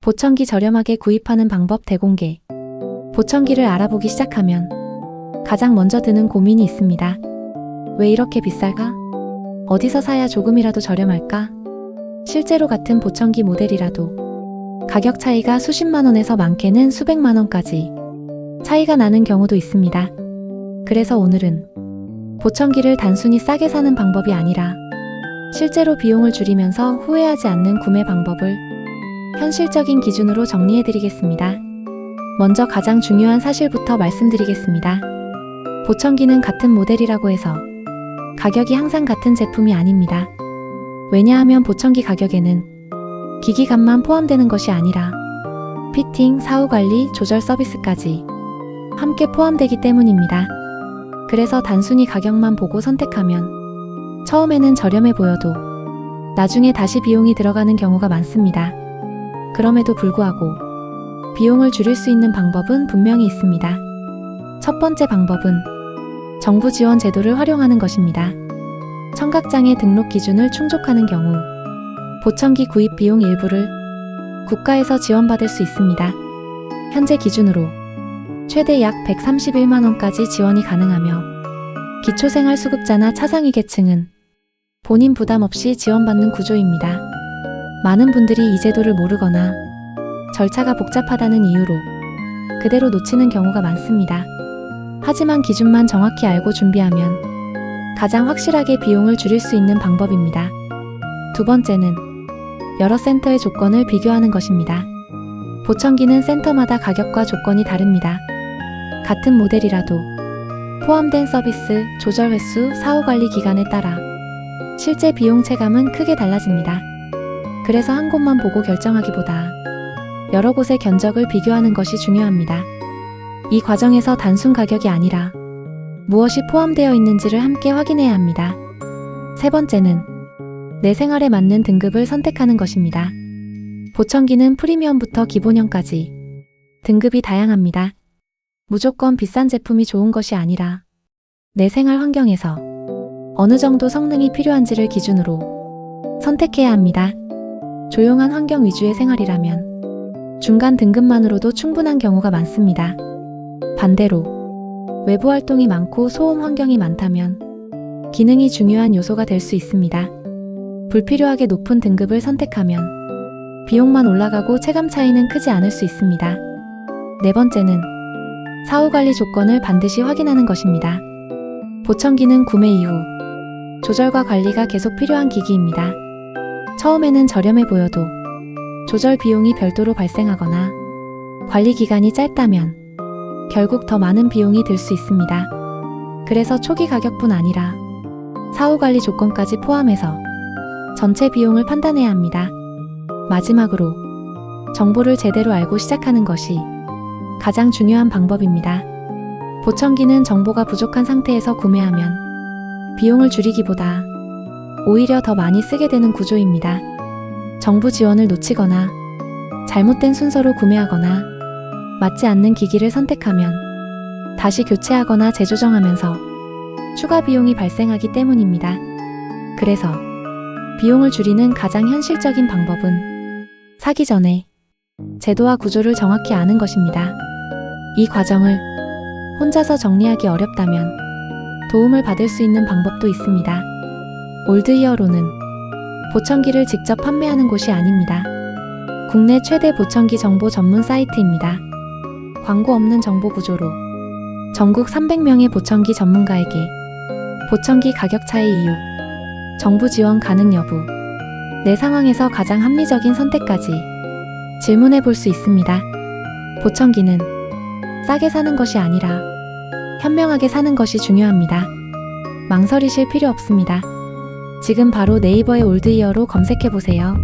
보청기 저렴하게 구입하는 방법 대공개. 보청기를 알아보기 시작하면 가장 먼저 드는 고민이 있습니다. 왜 이렇게 비쌀까? 어디서 사야 조금이라도 저렴할까? 실제로 같은 보청기 모델이라도 가격 차이가 수십만 원에서 많게는 수백만 원까지 차이가 나는 경우도 있습니다. 그래서 오늘은 보청기를 단순히 싸게 사는 방법이 아니라 실제로 비용을 줄이면서 후회하지 않는 구매 방법을 현실적인 기준으로 정리해드리겠습니다. 먼저 가장 중요한 사실부터 말씀드리겠습니다. 보청기는 같은 모델이라고 해서 가격이 항상 같은 제품이 아닙니다. 왜냐하면 보청기 가격에는 기기값만 포함되는 것이 아니라 피팅, 사후관리, 조절 서비스까지 함께 포함되기 때문입니다. 그래서 단순히 가격만 보고 선택하면 처음에는 저렴해 보여도 나중에 다시 비용이 들어가는 경우가 많습니다. 그럼에도 불구하고 비용을 줄일 수 있는 방법은 분명히 있습니다. 첫 번째 방법은 정부 지원 제도를 활용하는 것입니다. 청각장애 등록 기준을 충족하는 경우 보청기 구입 비용 일부를 국가에서 지원받을 수 있습니다. 현재 기준으로 최대 약 131만원까지 지원이 가능하며 기초생활수급자나 차상위 계층은 본인 부담 없이 지원받는 구조입니다. 많은 분들이 이 제도를 모르거나 절차가 복잡하다는 이유로 그대로 놓치는 경우가 많습니다. 하지만 기준만 정확히 알고 준비하면 가장 확실하게 비용을 줄일 수 있는 방법입니다. 두 번째는 여러 센터의 조건을 비교하는 것입니다. 보청기는 센터마다 가격과 조건이 다릅니다. 같은 모델이라도 포함된 서비스, 조절 횟수, 사후관리 기간에 따라 실제 비용 체감은 크게 달라집니다. 그래서 한 곳만 보고 결정하기보다 여러 곳의 견적을 비교하는 것이 중요합니다. 이 과정에서 단순 가격이 아니라 무엇이 포함되어 있는지를 함께 확인해야 합니다. 세 번째는 내 생활에 맞는 등급을 선택하는 것입니다. 보청기는 프리미엄부터 기본형까지 등급이 다양합니다. 무조건 비싼 제품이 좋은 것이 아니라 내 생활 환경에서 어느 정도 성능이 필요한지를 기준으로 선택해야 합니다. 조용한 환경 위주의 생활이라면 중간 등급만으로도 충분한 경우가 많습니다. 반대로 외부 활동이 많고 소음 환경이 많다면 기능이 중요한 요소가 될 수 있습니다. 불필요하게 높은 등급을 선택하면 비용만 올라가고 체감 차이는 크지 않을 수 있습니다. 네 번째는 사후관리 조건을 반드시 확인하는 것입니다. 보청기는 구매 이후 조절과 관리가 계속 필요한 기기입니다. 처음에는 저렴해 보여도 조절 비용이 별도로 발생하거나 관리 기간이 짧다면 결국 더 많은 비용이 들 수 있습니다. 그래서 초기 가격뿐 아니라 사후관리 조건까지 포함해서 전체 비용을 판단해야 합니다. 마지막으로 정보를 제대로 알고 시작하는 것이 가장 중요한 방법입니다. 보청기는 정보가 부족한 상태에서 구매하면 비용을 줄이기보다 오히려 더 많이 쓰게 되는 구조입니다. 정부 지원을 놓치거나 잘못된 순서로 구매하거나 맞지 않는 기기를 선택하면 다시 교체하거나 재조정하면서 추가 비용이 발생하기 때문입니다. 그래서 비용을 줄이는 가장 현실적인 방법은 사기 전에 제도와 구조를 정확히 아는 것입니다. 이 과정을 혼자서 정리하기 어렵다면 도움을 받을 수 있는 방법도 있습니다. 올드이어로는 보청기를 직접 판매하는 곳이 아닙니다. 국내 최대 보청기 정보 전문 사이트입니다. 광고 없는 정보 구조로 전국 300명의 보청기 전문가에게 보청기 가격 차이 이유, 정부 지원 가능 여부, 내 상황에서 가장 합리적인 선택까지 질문해 볼 수 있습니다. 보청기는 싸게 사는 것이 아니라 현명하게 사는 것이 중요합니다. 망설이실 필요 없습니다. 지금 바로 네이버에 올드이어로 검색해 보세요.